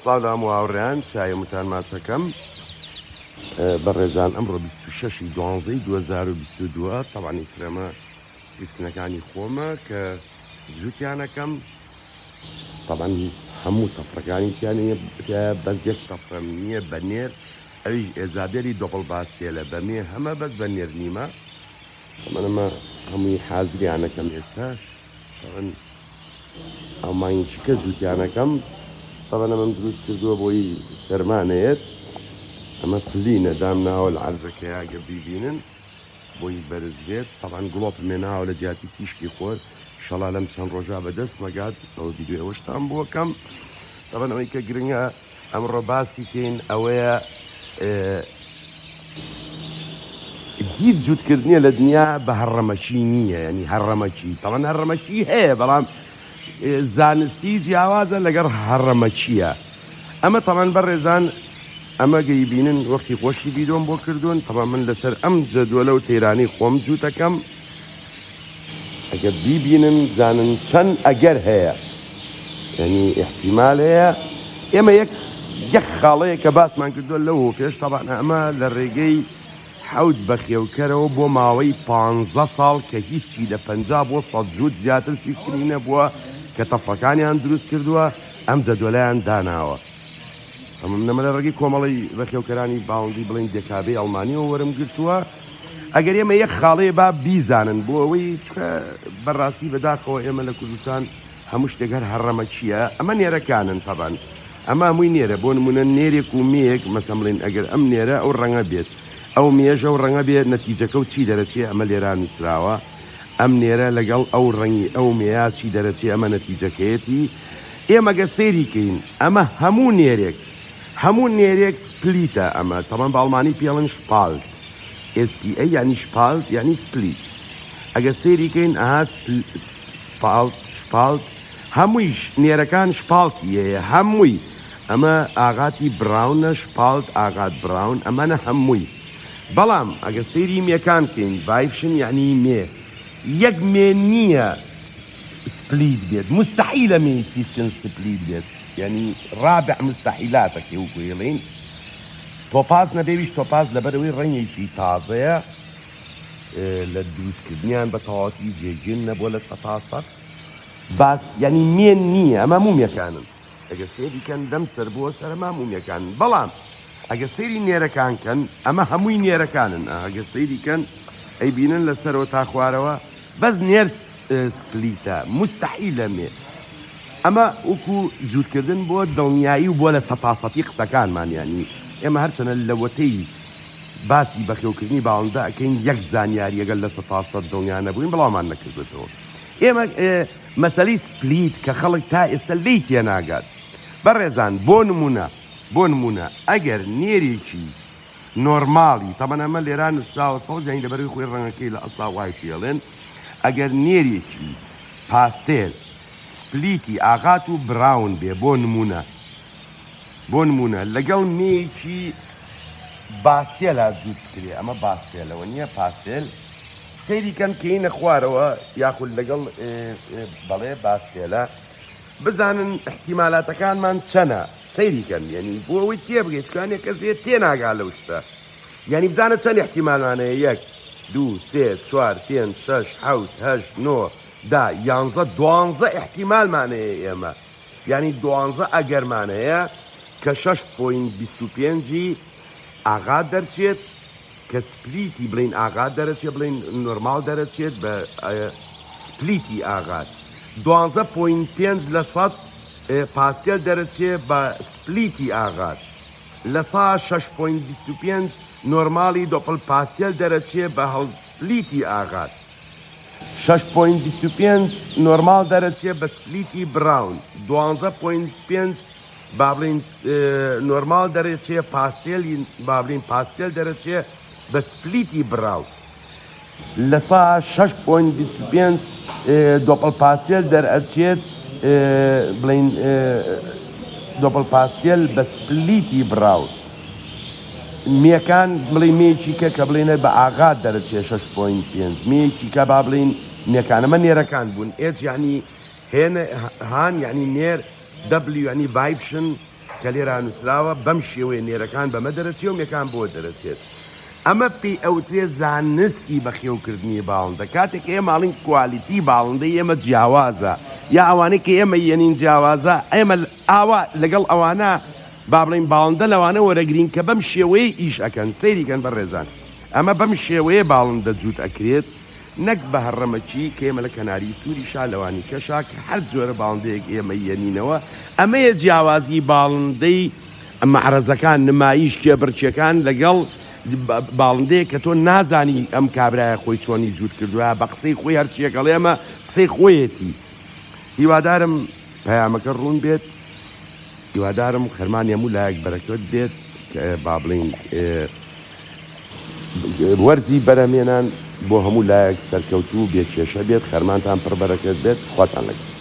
ساڵ هەموو چایمتان ماچەکەم بەڕێزان ئەمڕۆ 26 دوانزەی 2022 تەوانی فرەمە سیستمەکانی خۆمە کە جووتیانەکەم تەبەن هەموو تەفرەکانی تیانە بەس یەک تەفرەم نییە بە نێر ئەویش ئێزابێری دۆڵ باستێلە بەمێ هەمە بەس بە نێر نیمە ئەمە هەمووی حازریانەکەم ئێستا ئەمانیکی کە جووتیانەکەم طبعا من دروست کردووە بۆی سەرمانەیەت ئەمە فلینە دام ناوە لە عەرزەکەیە ئەگەر بیبینن بۆی بەرز بێت طبعا گڵۆپ مێناوە لە جیاتی تیشکی خۆر شەڵا لەم چەند ڕۆژا بەدەست مەگات ئەوە ویدیۆ ئەوەشتان بۆکەم طبعا ئەوەی کە گرنگە ئەمڕۆ باسی کەین ئەوەیە هیچ جووتکردنیە لە دنیا بە هەڕەمەچی نییە ینی هەڕەمەچی طبعا هەڕەمەچی هەیە بەڵام زانستی جیاوازە لەگەڵ هەڕەمەچیە ئەمە تەمان بەڕێزان ئەمە گەیبینن وەختی خۆشی بیدۆم بۆ کردوون تەمان من لەسەر ئەم جەدوەلە و تەیرانی خۆم جووتەکەم ئەگەر بیبینن زانن چەند ئەگەر هەیە یعنی احتیمال هەیە ئێمە یەک خاڵەیە کە باسمان کردووە لەو پێش تەبان ئەمە لە ڕێگەی حەوت بەخێوکەرەوە بۆ ماوەی 15 ساڵ کە هیچی لە 50 بۆ 100 جووت زیاتر سیسکرین نەبووە کە تەفەکانیان دروست کردووە ئەم جەدوەلەیان داناوە ئەمە لە ڕێگەی کۆمەڵی بەخێوکەرانی باوندی بڵین دێکابەی ئەڵمانیەوە وەرم گرتووە ئەگەر ئێمە یەک خاڵەیە با بیزانن بۆ ئەوەی بەڕاستی بەداخەوە ئێمە لە کوردستان هەموو شتێک هەر هەڕەمەچیە ئەمە نێرەکانن تەبان ئەمە هەمووی نێرە بۆ نمونە نێرێک و مێک مەسەڵ بڵین ئەگەر ئەم نێرە ئەو ڕەنگە بێت ئەو مێژە و ڕەنگە بێت نەتیجەکە و چی دەرەچێ ئەمە لێران نووسراوە ئەم نێرە لەگەڵ ئەو ڕەنگی ئەو مێیا چی دەرەچێ ئەمە نەتیجەکەیەتی ئێمەگە سەیریکەین ئەمە هەموو نێرێک سپلیتە ئەمە تەمان باڵمانی پێڵن شپالت SPA یعنی شپالت یعنی سپلیت ئەگە سەیریکەین ئەها شپالت هەموویش نێرەکان شپالتی هەیە هەمووی ئەمە ئاغاتی براونە شپالت ئاغات براون ئەمەنە هەمووی بەڵام ئەگە سەیری مێکان کەین ڤایفشن یعنی مێ یەک مێ نییە سپلیت بێت مستحیلە مێی سیسکن سپلیت بێت یعنی ڕابع مستحیلاتەکە وکوێڵین تۆپاز نەبێویش تۆپاز لەبەرەوەی ڕەنگێکی تازەیە لە دروستکردنیان بە تەواوەتی جێگیر نەبووە لە 100 باس ینی مێن نییە ئەمە مومیەکانن ئەگە سێریکەن دەم سەر بووە سەرما مومیەکانن بەڵام ئەگە سەیری نێرەکانکەن ئەمە هەمووی نێرەکانن ئەگە سەیریکەن ئەی بینن لەسەرەوە تا خوارەوە بەس نێر سپلیتە مستحیلە مێ ئەمە وەکو جووتکردن بۆ دڵنیایی و بۆ لە سەپاسەتی قسەکانمان ینی ئێمە هەرچەنە لەوەتەی باسی بەخێوکردنی باوەندە ئەکەین یەک زانیاری ئەگەر لە 100 دڵنیا نەبووین بەڵامان نەکردێتەوە ئێمە مەسەلەی سپلیت کە خەڵک تا ئێستا لی تێناگات بەڕێزان بۆ نمونە ئەگەر نێرێکی نۆرماڵی تەمەن ئەمە لێران نووسراوە سەڵ جانی لەبەروی خۆی ڕەنگەکەی لە ئەسا وای پێڵێن ئەگەر نێرێکی پاستێل سپلیتی ئاغات و براون بێ بۆ نمونە لەگەڵ مێیەکی باستێلا جووت کرێ ئەمە باستێلەوە نییە پاستێل سەیریکەن کەینە خوارەوە یاخود لەگەڵ بەڵێ باستێلە بزانن احتیمالاتەکانمان چەنە سەیریکەن یعنی بۆ ئەوەی تێبگەیت چکانێک کەسێ تێناگا لەو شتە یعنی بزانە چەند احتیمالمانەیە 1 2 3 4 5 6 7 8 9 10 11 12 احتیمالمانەیە ئێمە یعنی 12 ئەگەرمانەیە کە 6.25 ئاغات دەرچێت کە سپلیتی بڵین ئاغات دەرەچێت بڵین نۆرمال دەرەچێت بە سپلیتی ئاغات 12.5 لە 100 پاستێل دەرەچێت بە سپلیتی ئاغات لە 6.25 نۆرمالی دۆپڵ پاستێل دەرەچێت بە هەڵ سپلیتی ئاغات 6.25 نۆرمال دەرەچێت بە سپلیتی براون 12.5 بابلین نۆرمال دەرەچێت پاستێلی بابلین پاستێل دەرەچێت بە سپلیتی براو لە 6.25 دۆپڵ پاستێل دەرئەچێت بڵین دۆپڵ پاستێل بە سپلیتی براو میەکان بڵێ مێکی کە بڵێنە بە ئاغات دەرەچێت 6.5 مێکی کە با بڵین میەکانەمە نێرەکان بوون ئێج یعنی هێنە هان یعنی نێر W یعنی ڤایفشن کە لێرە نووسراوە بەم شێوەیە نێرەکان بەمە دەرەچێ و یەکان بۆ دەرەچێت. ئەمە پێی ئەوترێ زانستی بەخێوکردنی باڵندە. کاتێک ئێمە ماڵین کوالیتی باڵندەی ئێمە جیاوازە یا ئەوانەی کە ئێمە یەنین جیاوازە ئێمە ئاوا لەگەڵ ئەوانە با بڵین باڵندە لەوانە وەرەگرین کە بەم شێوەیە ئیش ئەکەن سەیریکەن بەڕێزان. ئەمە بەم شێوەیە باڵندە جووت ئەکرێت نەک بە هەڕەمەچی کە ئێمە لە کەناری سووری شالەوانی کەشا کە هەر جۆرە باڵندەیەک ئێمە یەنینەوە. ئەمەیە جیاوازی باڵندەی مەعرەزەکان نمایش کێبرچیەکان لەگەڵ باڵندەیە کە تۆ نازانی ئەم کابرایە خۆی چۆنی جووت کردووە بە قسەی خۆی هەرچیەکەڵێ ئەمە قسەی خۆیەتی. هیوادارم پەیامەکە ڕوون بێت، هیوادارم خەرمانی هەموو لایەک بەرەکەوت بێت کە با بڵین وەرزی بەرەمێنان بۆ هەموو لایەک سەرکەوتوو بێکێشە بێت، خەرمانتان پڕ بەرەکەت بێت، خواتان لەگەڵ.